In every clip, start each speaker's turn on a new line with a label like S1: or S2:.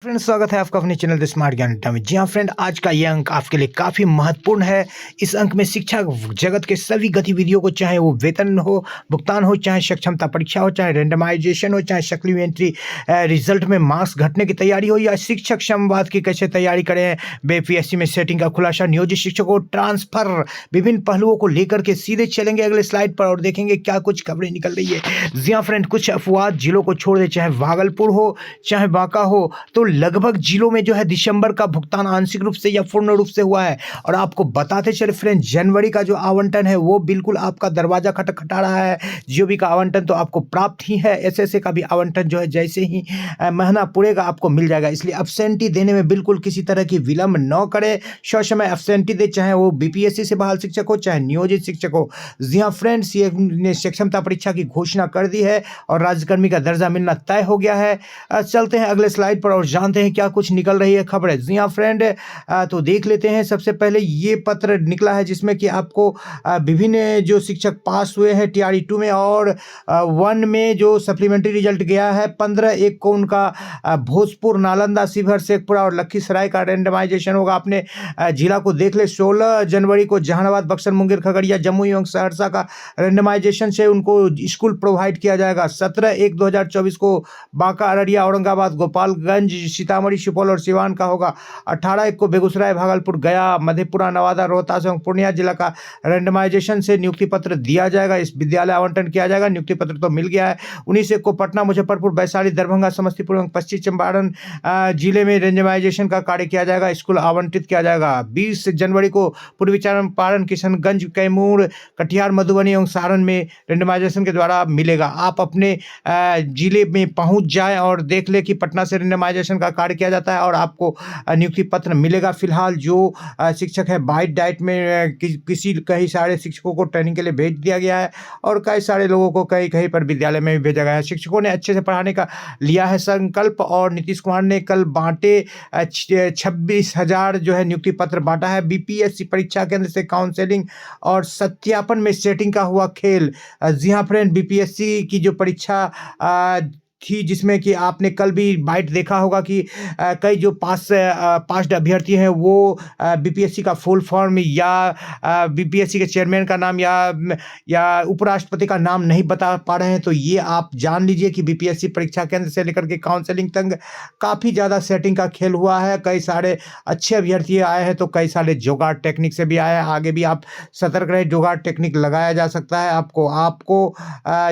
S1: Friends, स्वागत है आपका अपने चैनल द स्मार्ट ज्ञान अड्डा में। जी हाँ फ्रेंड, आज का यह अंक आपके लिए काफ़ी महत्वपूर्ण है। इस अंक में शिक्षा जगत के सभी गतिविधियों को, चाहे वो वेतन हो, भुगतान हो, चाहे सक्षमता परीक्षा हो, चाहे रेंडमाइजेशन हो, चाहे सप्लीमेंट्री रिजल्ट में मार्क्स घटने की तैयारी हो, या शिक्षक संवाद की कैसे तैयारी करें, बीपीएससी में सेटिंग का खुलासा, नियोजित शिक्षकों को ट्रांसफर, विभिन्न पहलुओं को लेकर के सीधे चलेंगे अगले स्लाइड पर और देखेंगे क्या कुछ खबरें निकल रही है। जी हाँ फ्रेंड, कुछ अफवाह जिलों को छोड़ दे, चाहे भागलपुर हो चाहे बांका हो, तो लगभग जिलों में जो है दिसंबर का भुगतान आंशिक रूप से या पूर्ण रूप से हुआ है। और आपको बताते चले फ्रेंड, जनवरी का जो आवंटन है वो बिल्कुल आपका दरवाजा खटखटा रहा है। जीओबी का आवंटन तो आपको प्राप्त ही है, एसएसए का भी आवंटन जो है जैसे ही महीना पूरेगा आपको मिल जाएगा। इसलिए अब्सेंटी देने में बिल्कुल किसी तरह की विलंब न करें, ससमय अब्सेंटी दे, चाहे वो बीपीएससी से बहाल शिक्षक हो चाहे नियोजित शिक्षक हो। जी हाँ फ्रेंड्स, ये ने सक्षमता परीक्षा की घोषणा कर दी है और राज्यकर्मी का दर्जा मिलना तय हो गया है। चलते हैं अगले स्लाइड पर और जानते हैं क्या कुछ निकल रही है खबरें। जी हाँ फ्रेंड, तो देख लेते हैं। सबसे पहले ये पत्र निकला है जिसमें कि आपको विभिन्न जो शिक्षक पास हुए हैं टीआरई 2 में और 1 में जो सप्लीमेंट्री रिजल्ट गया है। 15/1 को उनका भोजपुर, नालंदा, शिवहर, शेखपुरा और लखीसराय का रेंडमाइजेशन होगा। अपने जिला को देख ले, 16 जनवरी को जहानाबाद, बक्सर, मुंगेर, खगड़िया, जम्मू एवं सहरसा का रेंडमाइजेशन से उनको स्कूल प्रोवाइड किया जाएगा। 17/1/2024 को बांका, अररिया, औरंगाबाद, गोपालगंज, सीतामढ़ी, सुपौल और सिवान का होगा। 18/1 को बेगूसराय, भागलपुर, गया, मधेपुरा, नवादा, रोहतास एवं पूर्णिया जिला का रेंडमाइजेशन से नियुक्ति पत्र दिया जाएगा। इस विद्यालय आवंटन किया जाएगा, नियुक्ति पत्र तो मिल गया है। 19/1 को पटना, मुजफ्फरपुर, वैशाली, दरभंगा, समस्तीपुर एवं पश्चिम चंपारण जिले में रेंडमाइजेशन का कार्य किया जाएगा, स्कूल आवंटित किया जाएगा। 20 जनवरी को पूर्वी चंपारण, किशनगंज, कैमूर, कटिहार, मधुबनी एवं सारण में रेंडमाइजेशन के द्वारा मिलेगा। आप अपने जिले में पहुंच जाएं और देख ले कि पटना से रेंडमाइजेशन का कार्य किया जाता है और आपको नियुक्ति पत्र मिलेगा। फिलहाल जो शिक्षक है बाइट डाइट में कई सारे शिक्षकों को ट्रेनिंग के लिए भेज दिया गया है और कई सारे लोगों को कहीं कहीं पर विद्यालय में भी भेजा गया है। शिक्षकों ने अच्छे से पढ़ाने का लिया है संकल्प और नीतीश कुमार ने कल बांटे 26,000 जो है नियुक्ति पत्र बांटा है। बीपीएससी परीक्षा केंद्र से काउंसलिंग और सत्यापन में सेटिंग का हुआ खेल। जी हाँ फ्रेंड, बीपीएससी की जो परीक्षा थी जिसमें कि आपने कल भी बाइट देखा होगा कि कई जो पास्ड अभ्यर्थी हैं वो बीपीएससी का फुल फॉर्म या बीपीएससी के चेयरमैन का नाम या उपराष्ट्रपति का नाम नहीं बता पा रहे हैं। तो ये आप जान लीजिए कि बीपीएससी परीक्षा केंद्र से लेकर के काउंसलिंग तक काफ़ी ज़्यादा सेटिंग का खेल हुआ है। कई सारे अच्छे अभ्यर्थी आए हैं तो कई सारे जुगाड़ टेक्निक से भी आए हैं। आगे भी आप सतर्क रहे, जुगाड़ टेक्निक लगाया जा सकता है। आपको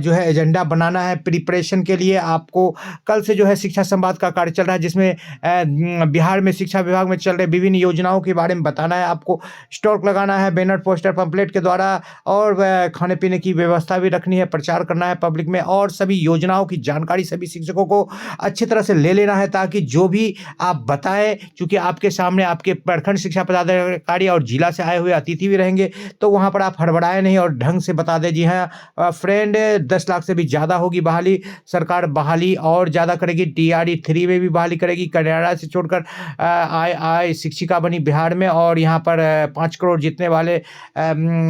S1: जो है एजेंडा बनाना है प्रिपरेशन के लिए। आपको कल से जो है शिक्षा संवाद का कार्य चल रहा है जिसमें बिहार में शिक्षा विभाग में चल रहे विभिन्न योजनाओं के बारे में बताना है। आपको स्टॉक लगाना है बैनर, पोस्टर, पंपलेट के द्वारा और खाने पीने की व्यवस्था भी रखनी है, प्रचार करना है पब्लिक में और सभी योजनाओं की जानकारी सभी शिक्षकों को अच्छी तरह से ले लेना है ताकि जो भी आप बताएं, चूंकि आपके सामने आपके प्रखंड शिक्षा पदाधिकारी और जिला से आए हुए अतिथि भी रहेंगे तो वहां पर आप हड़बड़ाए नहीं और ढंग से बता दें। जी हाँ फ्रेंड, 10 लाख से भी ज़्यादा होगी बहाली। सरकार बहाली और ज़्यादा करेगी। टीआरई 3 में भी बहाली करेगी। कनाडा से छोड़कर आय शिक्षिका बनी बिहार में और यहाँ पर 5 करोड़ जीतने वाले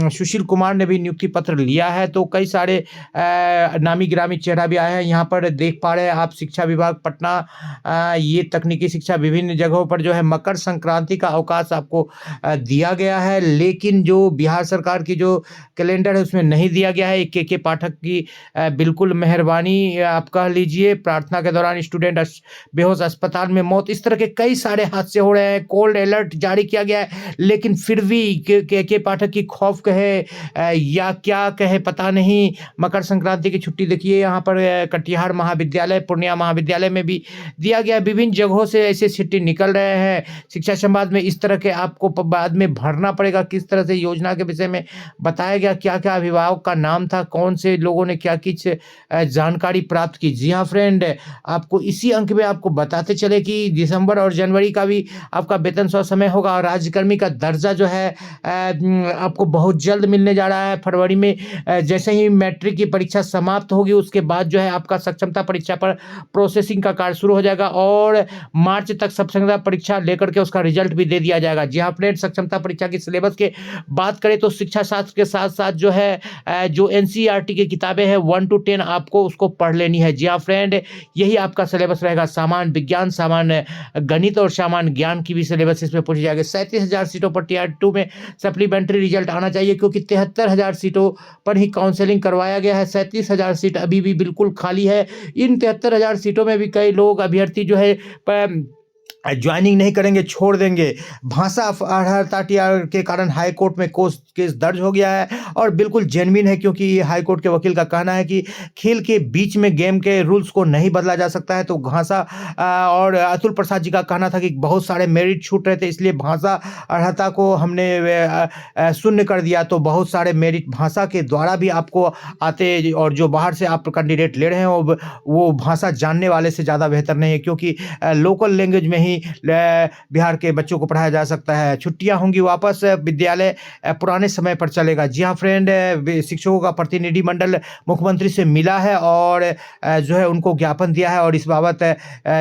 S1: सुशील कुमार ने भी नियुक्ति पत्र लिया है। तो कई सारे नामी गिरामी चेहरा भी आए हैं यहाँ पर देख पा रहे हैं आप। शिक्षा विभाग पटना, ये तकनीकी शिक्षा विभिन्न जगहों पर जो है मकर संक्रांति का अवकाश आपको दिया गया है, लेकिन जो बिहार सरकार की जो कैलेंडर है उसमें नहीं दिया गया है। के पाठक की बिल्कुल मेहरबानी आप कह लीजिए। प्रार्थना के दौरान स्टूडेंट बेहोश, अस्पताल में मौत, इस तरह के कई सारे हादसे हो रहे हैं। कोल्ड अलर्ट जारी किया गया है लेकिन फिर भी के पाठक की खौफ कहे या क्या कहे पता नहीं। मकर संक्रांति की छुट्टी देखिए यहाँ पर कटिहार महाविद्यालय, पूर्णिया महाविद्यालय में भी दिया गया। विभिन्न जगहों से ऐसे छुट्टी निकल रहे हैं। शिक्षा संवाद में इस तरह के आपको बाद में भरना पड़ेगा। किस तरह से योजना के विषय में बताया गया, क्या क्या अभिभावक का नाम था, कौन से लोगों ने क्या कुछ जानकारी प्राप्त की। जी हाँ फ्रेंड, आपको इसी अंक में आपको बताते चले कि दिसंबर और जनवरी का भी आपका वेतन समय होगा और राज्यकर्मी का दर्जा जो है आपको बहुत जल्द मिलने जा रहा है। फरवरी में जैसे ही मैट्रिक की परीक्षा समाप्त होगी उसके बाद जो है आपका सक्षमता परीक्षा पर प्रोसेसिंग का कार्य शुरू हो जाएगा और मार्च तक सक्षमता परीक्षा लेकर के उसका रिजल्ट भी दे दिया जाएगा। जी हाँ फ्रेंड, सक्षमता परीक्षा की सिलेबस के बात करें तो शिक्षा शास्त्र के साथ साथ जो है जो एनसीईआरटी की किताबें हैं 1 to 10 आपको उसको पढ़ लेनी है। जी हाँ फ्रेंड यही आपका सिलेबस रहेगा। सामान्य विज्ञान, सामान्य गणित और सामान्य ज्ञान की भी सिलेबस इसमें पूछी जाएगी। 37,000 सीटों पर टीआर 2 में सप्लीमेंट्री रिजल्ट आना चाहिए, क्योंकि 73,000 सीटों पर ही काउंसलिंग करवाया गया है। 37,000 सीट अभी भी बिल्कुल खाली है। इन 73,000 सीटों में भी कई लोग अभ्यर्थी जो है ज्वाइनिंग नहीं करेंगे, छोड़ देंगे। भाषा अर्हता टीआर के कारण हाई कोर्ट में केस दर्ज हो गया है और बिल्कुल जेन्युइन है, क्योंकि ये हाई कोर्ट के वकील का कहना है कि खेल के बीच में गेम के रूल्स को नहीं बदला जा सकता है। तो भाषा और अतुल प्रसाद जी का कहना था कि बहुत सारे मेरिट छूट रहे थे, इसलिए भाषा अर्हता को हमने शून्य कर दिया। तो बहुत सारे मेरिट भाषा के द्वारा भी आपको आते, और जो बाहर से आप कैंडिडेट ले रहे हैं वो भाषा जानने वाले से ज़्यादा बेहतर नहीं है, क्योंकि लोकल लैंग्वेज में ही बिहार के बच्चों को पढ़ाया जा सकता है। छुट्टियां होंगी वापस, विद्यालय पुराने समय पर चलेगा। जी हाँ फ्रेंड, शिक्षकों का प्रतिनिधिमंडल मुख्यमंत्री से मिला है और जो है उनको ज्ञापन दिया है, और इस बाबत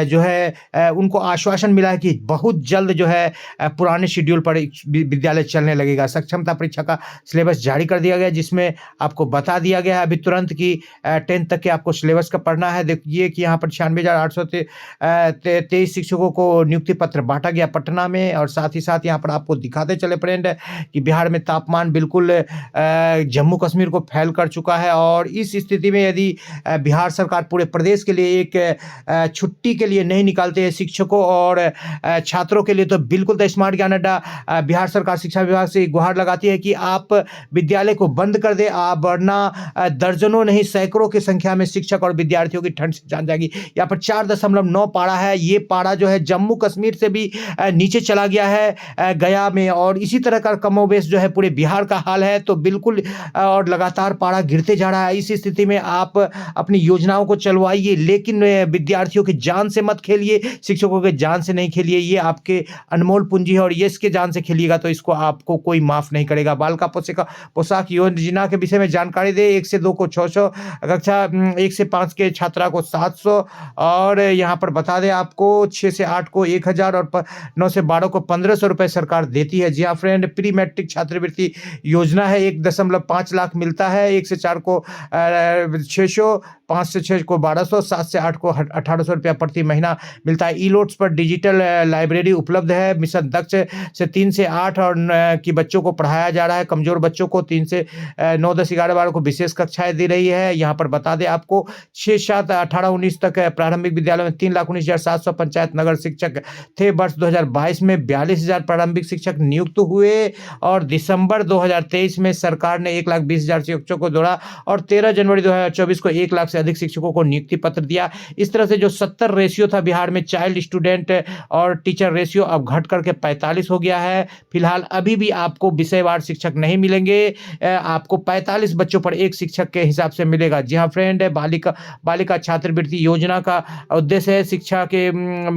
S1: जो है उनको आश्वासन मिला है कि बहुत जल्द जो है पुराने शेड्यूल पर विद्यालय चलने लगेगा। सक्षमता परीक्षा का सिलेबस जारी कर दिया गया, जिसमें आपको बता दिया गया है अभी तुरंत कि 10th तक के आपको सिलेबस का पढ़ना है। देखिए कि यहाँ पर 96,823 शिक्षकों को नियुक्ति पत्र बांटा गया पटना में, और साथ ही साथ यहाँ पर आपको दिखाते चले फ्रेंड कि बिहार में तापमान बिल्कुल जम्मू कश्मीर को फैल कर चुका है। और इस स्थिति में यदि बिहार सरकार पूरे प्रदेश के लिए एक छुट्टी के लिए नहीं निकालते हैं शिक्षकों और छात्रों के लिए, तो बिल्कुल द स्मार्ट ज्ञान अड्डा बिहार सरकार शिक्षा विभाग से गुहार लगाती है कि आप विद्यालय को बंद कर दे, आप वरना दर्जनों नहीं सैकड़ों की संख्या में शिक्षक और विद्यार्थियों की ठंड से जान जाएगी। यहाँ पर 4.9 पारा है। ये पारा जो है जम्मू कश्मीर से भी नीचे चला गया है गया में, और इसी तरह का कमोबेश जो है पूरे बिहार का हाल है। तो बिल्कुल और लगातार पारा गिरते जा रहा है। इस स्थिति में आप अपनी योजनाओं को चलवाइए, लेकिन विद्यार्थियों की जान से मत खेलिए, शिक्षकों के जान से नहीं खेलिए। ये आपके अनमोल पूंजी है, और ये इसके जान से खेलिएगा तो इसको आपको कोई माफ नहीं करेगा। बालिका पोशाक योजना के विषय में जानकारी दे। 1 से 2 को 600, कक्षा 1 से 5 के छात्रा को 700, और यहाँ पर बता दें आपको 6 से 8 को 1,000 और 9 से 12 को 1,500 रुपये सरकार देती है। जी हाँ फ्रेंड, प्री मैट्रिक छात्रवृत्ति योजना है। 1.5 लाख मिलता है। 1 से 4 को 600, 5 से 6 को 1200, 7 से 8 को 1,800 रुपया प्रति महीना मिलता है। ई-लोट्स पर डिजिटल लाइब्रेरी उपलब्ध है। मिशन दक्ष से 3 से 8 और की बच्चों को पढ़ाया जा रहा है। कमजोर बच्चों को 3 से 9, 10, 11, 12 को विशेष कक्षाएं दी रही है। यहाँ पर बता दें आपको 6, 7, 18, 19 तक प्रारंभिक विद्यालय में 3,19,700 पंचायत नगर शिक्षक थे। वर्ष 2022 में 42,000 प्रारंभिक शिक्षक नियुक्त हुए, और दिसंबर 2023 में सरकार ने 1,20,000 शिक्षकों को जोड़ा, और 13 जनवरी 2024 को 1 लाख से अधिक शिक्षकों को नियुक्ति पत्र दिया। इस तरह से जो 70 रेशियो था बिहार में चाइल्ड स्टूडेंट और टीचर रेशियो, अब घट करके 45 हो गया है। फिलहाल अभी भी आपको विषयवार शिक्षक नहीं मिलेंगे, आपको 45 बच्चों पर एक शिक्षक के हिसाब से मिलेगा। जी हाँ फ्रेंड, बालिका छात्रवृत्ति योजना का उद्देश्य है शिक्षा के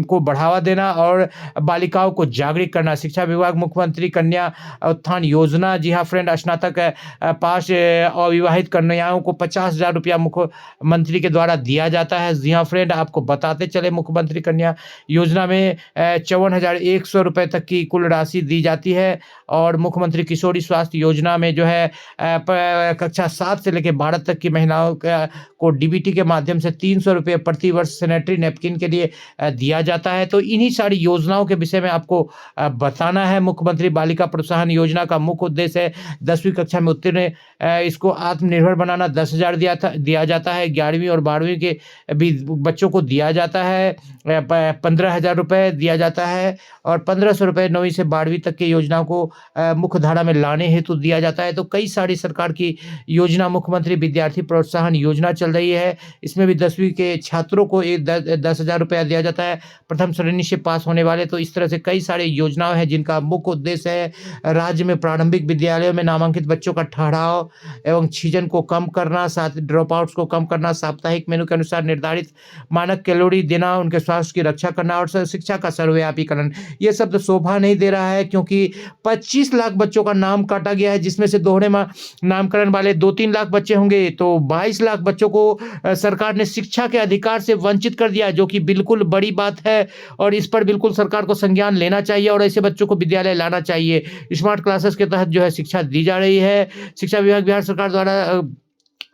S1: को बढ़ावा देना और बालिकाओं को जागरूक करना। शिक्षा विभाग मुख्यमंत्री कन्या उत्थान योजना, जी हाँ फ्रेंड, स्नातक पास अविवाहित कन्याओं को 50,000 रुपया मुख्यमंत्री के द्वारा दिया जाता है। जी हाँ फ्रेंड, आपको बताते चले मुख्यमंत्री कन्या योजना में 54,100 रुपये तक की कुल राशि दी जाती है। और मुख्यमंत्री किशोरी स्वास्थ्य योजना में जो है कक्षा 7 से लेकर 12 तक की महिलाओं को डीबीटी के माध्यम से 300 रुपये प्रति वर्ष सैनिटरी नैपकिन के लिए दिया जाता है। तो इन्हीं सारी योजनाओं के विषय में आपको बताना है। मुख्यमंत्री बालिका प्रोत्साहन योजना का मुख्य उद्देश्य है 10वीं कक्षा में उत्तीर्ण इसको आत्मनिर्भर बनाना। 10,000 दिया जाता है। 11वीं और 12वीं के भी बच्चों को दिया जाता है। 15,000 रुपये दिया जाता है, और 1,500 रुपये 9वीं से 12वीं तक की योजनाओं को मुख्य धारा में लाने हेतु दिया जाता है। तो कई सारी सरकार की योजना मुख्यमंत्री विद्यार्थी प्रोत्साहन योजना चल रही है। इसमें भी 10वीं के छात्रों को 10,000 रुपया दिया जाता है, प्रथम श्रेणी से पास होने वाले। तो इस तरह से कई सारी योजनाएं हैं जिनका मुख्य उद्देश्य है राज्य में प्रारंभिक विद्यालयों में नामांकित बच्चों का ठहराव एवं छीजन को कम करना, साथ ड्रॉप आउट्स को कम करना, साप्ताहिक मेनू के अनुसार निर्धारित मानक कैलोरी देना, उनके स्वास्थ्य की रक्षा करना, और शिक्षा का सर्वव्यापीकरण। ये शब्द शोभा नहीं दे रहा है, क्योंकि 25 लाख बच्चों का नाम काटा गया है, जिसमें से दोहरे नामकरण वाले 2-3 लाख बच्चे होंगे। तो 22 लाख बच्चों को सरकार ने शिक्षा के अधिकार से वंचित कर दिया, जो कि बिल्कुल बड़ी बात है, और इस पर बिल्कुल सरकार को संज्ञान लेना चाहिए और ऐसे बच्चों को विद्यालय लाना चाहिए। स्मार्ट क्लासेस के तहत जो है शिक्षा दी जा रही है। शिक्षा विभाग बिहार सरकार द्वारा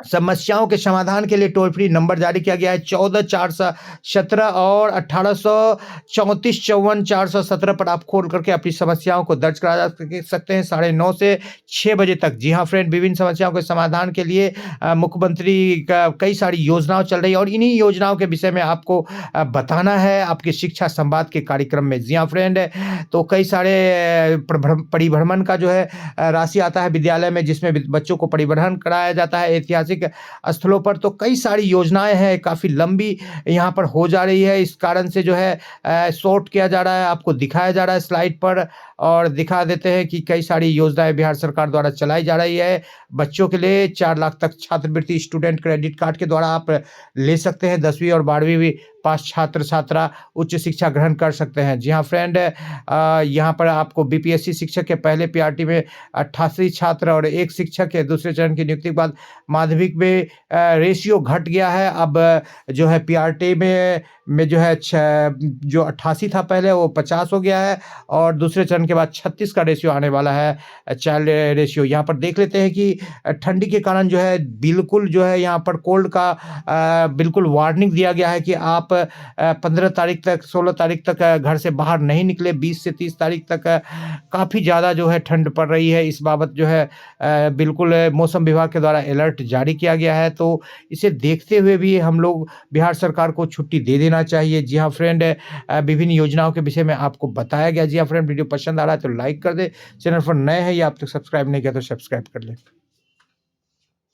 S1: समस्याओं के समाधान के लिए टोल फ्री नंबर जारी किया गया है 14 417 और 1834 54 417 पर आप खोल करके अपनी समस्याओं को दर्ज करा सकते हैं 9:30 से 6 बजे तक। जी हाँ फ्रेंड, विभिन्न समस्याओं के समाधान के लिए मुख्यमंत्री का कई सारी योजनाएं चल रही है और इन्हीं योजनाओं के विषय में आपको बताना है आपके शिक्षा संवाद के कार्यक्रम में। जी हाँ फ्रेंड, तो कई सारे परिभ्रमण का जो है राशि आता है विद्यालय में, जिसमें बच्चों को परिभ्रमण कराया जाता है ऐतिहासिक स्थलों पर। तो कई सारी योजनाएं हैं, काफ़ी लंबी यहाँ पर हो जा रही है, इस कारण से जो है शॉर्ट किया जा रहा है, आपको दिखाया जा रहा है स्लाइड पर और दिखा देते हैं कि कई सारी योजनाएं बिहार सरकार द्वारा चलाई जा रही है। बच्चों के लिए 4 लाख तक छात्रवृत्ति स्टूडेंट क्रेडिट कार्ड के द्वारा आप ले सकते हैं। 10वीं और 12वीं भी पास छात्र छात्रा उच्च शिक्षा ग्रहण कर सकते हैं। जी हाँ फ्रेंड, यहाँ पर आपको बीपीएससी शिक्षक के पहले पीआरटी में 88 छात्र और 1 शिक्षक के दूसरे चरण की नियुक्ति के बाद माध्यमिक में रेशियो घट गया है। अब जो है पीआरटी में जो है जो 88 था पहले वो 50 हो गया है और दूसरे चरण के बाद 36 का रेशियो आने वाला है चाइल्ड रेशियो। यहाँ पर देख लेते हैं कि ठंडी के कारण जो है बिल्कुल जो है यहाँ पर कोल्ड का बिल्कुल वार्निंग दिया गया है कि आप 15 तारीख तक 16 तारीख तक घर से बाहर नहीं निकले। 20 से 30 तारीख तक काफ़ी ज़्यादा जो है ठंड पड़ रही है। इस बाबत जो है बिल्कुल मौसम विभाग के द्वारा अलर्ट जारी किया गया है, तो इसे देखते हुए भी हम लोग बिहार सरकार को छुट्टी दे देना चाहिए। जी हाँ फ्रेंड, विभिन्न योजनाओं के विषय में आपको बताया गया। जी हाँ फ्रेंड, वीडियो पसंद आ रहा है तो लाइक कर दे, चैनल पर नए हैं या आप तक सब्सक्राइब नहीं किया तो सब्सक्राइब कर लें।